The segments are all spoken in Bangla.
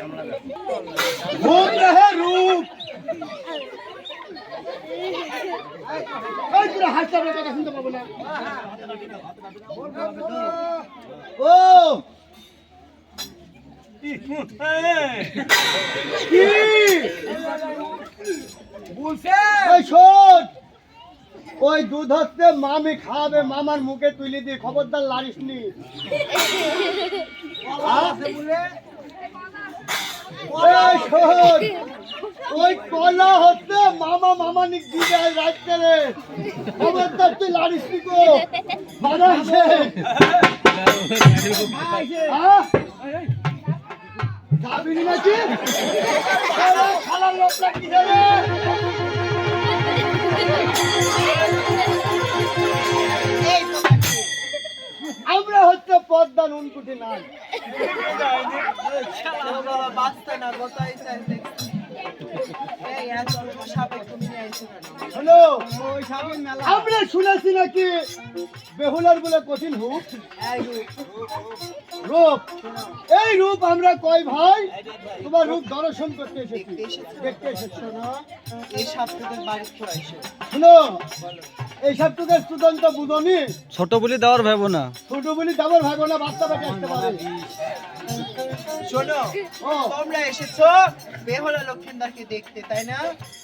रूप रहे रूप हाथ सुनते पाबो ना ओ ওই দুধ হচ্ছে মামি খাবে মামার মুখে তুলে দিয়ে খবরদার লারিস নি ওই কলা হচ্ছে মামা মামা নিক দিয়ে রাখতে রে খবরদার তুই লারিস নি গো মানা আছে যাবি নাকি খালার লোক লাগি যাবে আমরা হচ্ছে পদ্মা নুনকুটি নাই আমরা শুনেছি নাকি বেহুলার বলে কঠিন রূপ এই রূপ আমরা কয় ভাই তোমার রূপ দর্শন করতে এসেছি দেখতে এসেছি শুনো এই সব তোদের স্টুডেন্ট তো বুঝনি ছোট বলি দেওয়ার ভাবো না ছোট বলি দেওয়ার ভাবো না বাচ্চা বাচ্চা আসতে পারে শোনো তোমরা এসেছো বেহুলা লক্ষিন্দারকে দেখতে তাই না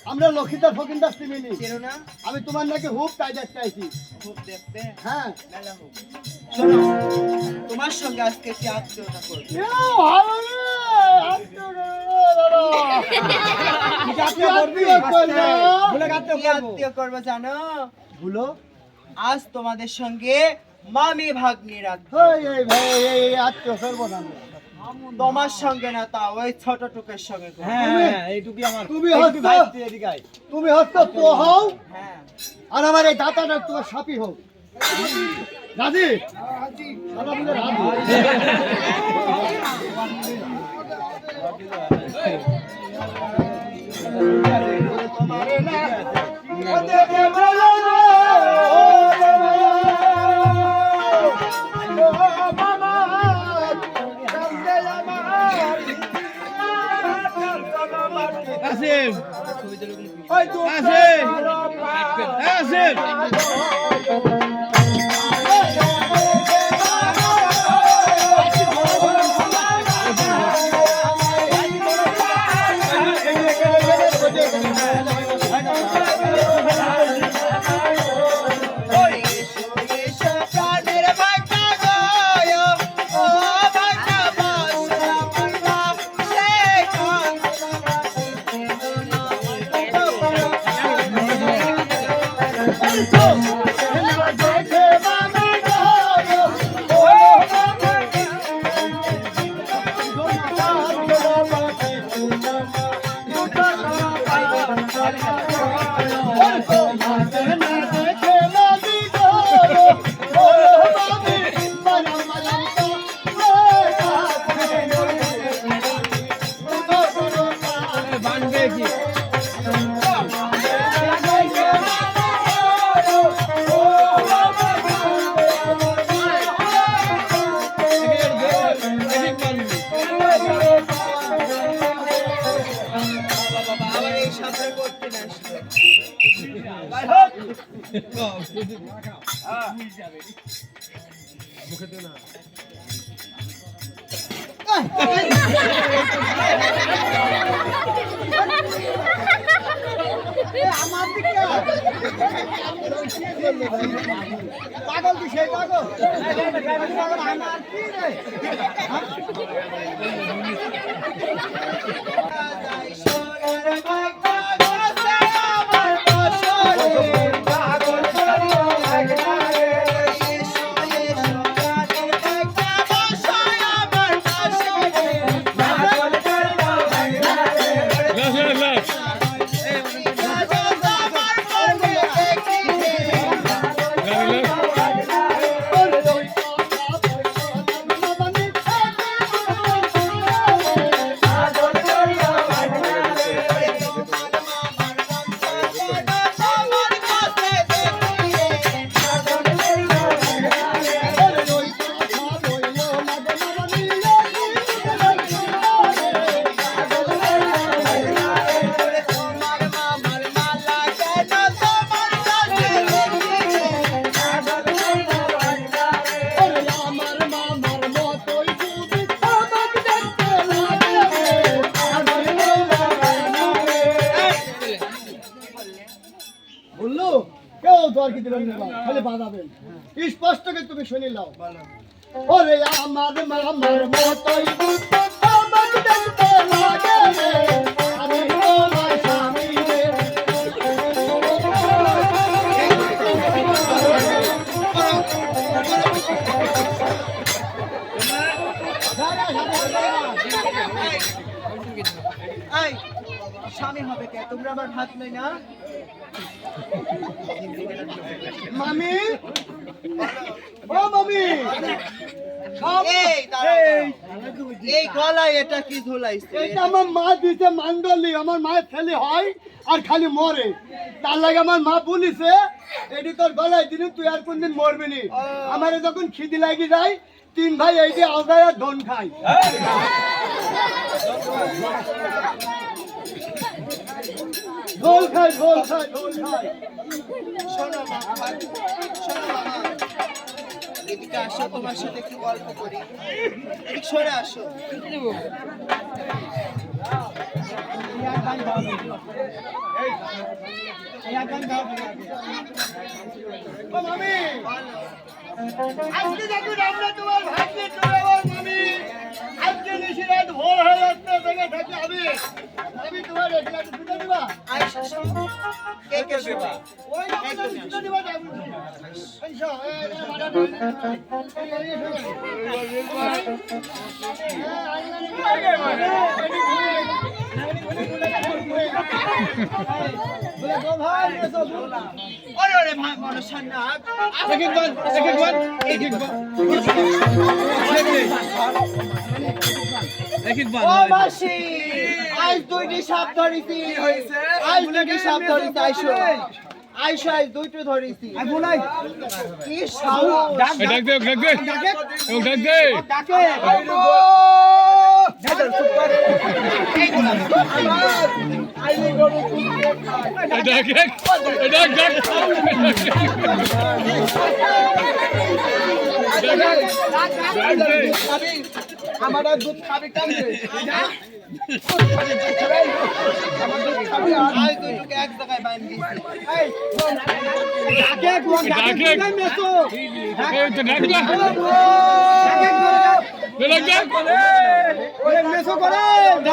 আমরা লক্ষিন্দার ফকিন্দার চিনি চেনো না আমি তোমার নাকি হুপ তাই দেখতে আইছি খুব দেখতে হ্যাঁ মেলা হোক শোনো তোমার সঙ্গে আজকে কি আত্মীয়তা করবে আত্মীয় করবো জানো ভুলো আজ তোমাদের সঙ্গে মামি ভাগ্নির আত্মীয় করবো না তোমার সঙ্গে না তা ওই ছোট টুকের সঙ্গে তুমি হচ্ছে তো হও হ্যাঁ আর আমার এই দাতাটা তোমার সাপি হোক রাজি পাগল কি সেই পাগল আমার কি রে আর কি দিবেন না, খালি বাজাবেন। স্পষ্ট করে তুমি শুনি নাও। ওরে আমার মামার মতোই আমার দেখতে লাগে রে, আমি তোমার স্বামী রে। এই স্বামী হবে কে? তোমরা আমার ভাত নই না? মামি, ও মামি, এই দাঁড়াও, এই গলায় এটা কি ঝুলাইছে? এটা আমার মা দিছে মান্ডলি। আমার মায়ের ছেলে হয় আর খালি মরে, তার লাগে আমার মা বলিছে এটি তোর গলায় দিলি, তুই আর কোনদিন মরবি নি। আমার যখন খিদি লাগি যায়, 3 ভাই এই যে আওগায় আর ধন খাই। ঝোল খাই, ঝোল খাই, ঝোল খাই। শোনো মামা, শোনো মামা, এদিকে আসো, তোমার সাথে একটু গল্প করি। এদিক সরে আসো। ও মামি, আজকে দেখুন আমরা তোমার ভাগ্যে চলে যাবো মামি। আজকে নিশিরাত ভোর হয়ে যাচ্ছে, থেকে থাকি আমি তোমার একলা দুটো দিবা। আইসো, কে কে শুবা? ওই না দুটো দিবা যাবো। আইসো, এই মারা ওরে ওরে ভাই মনসার নাক। ও মাসি, আজ 2টি সাপ ধরেছি। আজ 2টি সাপ ধরেছি, আইসো। আইসো, আজ 2টো ধরেছি। কি সাহস! আমার দুধ খাবে কেমনে? আজ 2টোকে এক জায়গায় বাইন্ধ দিয়েছি। মেসো করে